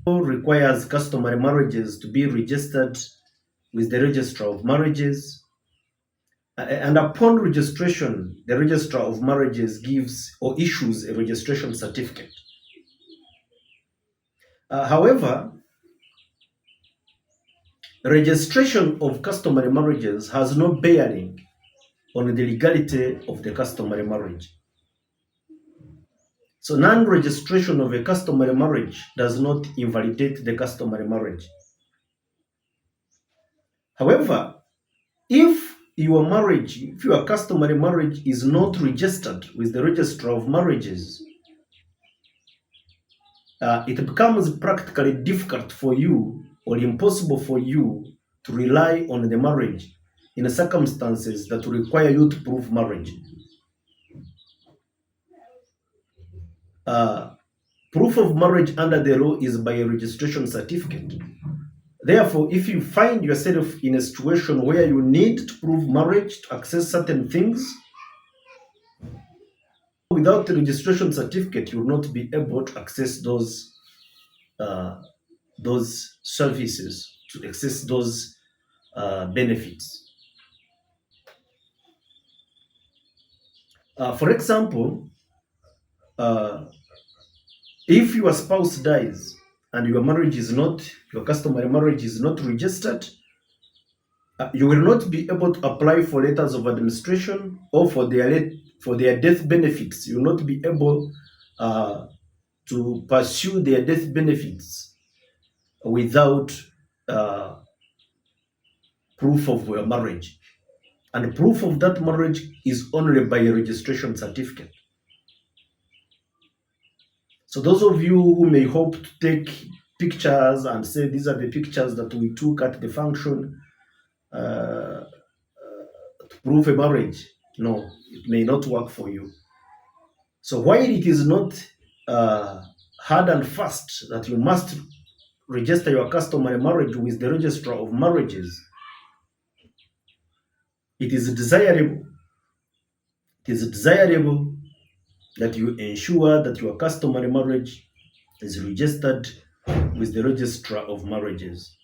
requires customary marriages to be registered with the Registrar of Marriages. And upon registration, the Registrar of Marriages gives or issues a registration certificate. However, registration of customary marriages has no bearing on the legality of the customary marriage. So non-registration of a customary marriage does not invalidate the customary marriage. However, if your customary marriage is not registered with the Registrar of Marriages, it becomes practically difficult for you or impossible for you to rely on the marriage in circumstances that require you to prove marriage. Proof of marriage under the law is by a registration certificate. Therefore, if you find yourself in a situation where you need to prove marriage to access certain things, without the registration certificate, you will not be able to access those services, to access those benefits. For example, if your spouse dies and your customary marriage is not registered, you will not be able to apply for letters of administration or for their death benefits. You will not be able to pursue their death benefits without proof of your marriage. And proof of that marriage is only by a registration certificate. So those of you who may hope to take pictures and say these are the pictures that we took at the function to prove a marriage, no, it may not work for you. So while it is not hard and fast that you must register your customary marriage with the Registrar of Marriages, it is desirable that you ensure that your customary marriage is registered with the Registrar of Marriages.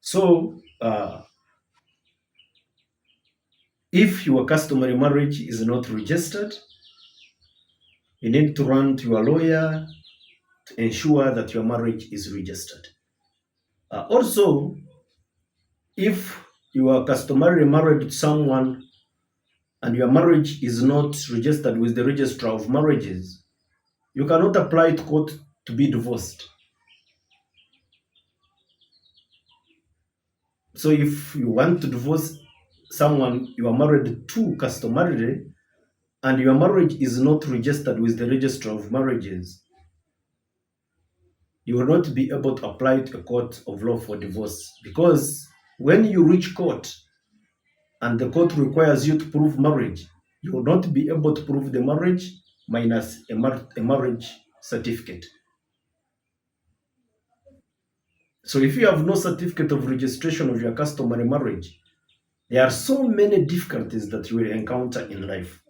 So, if your customary marriage is not registered, you need to run to your lawyer to ensure that your marriage is registered. Also, if you are customarily married to someone and your marriage is not registered with the Registrar of Marriages, you cannot apply to court to be divorced. So if you want to divorce someone you are married to customarily and your marriage is not registered with the Registrar of Marriages, you will not be able to apply to a court of law for divorce, because when you reach court and the court requires you to prove marriage, you will not be able to prove the marriage minus a marriage certificate. So if you have no certificate of registration of your customary marriage, there are so many difficulties that you will encounter in life.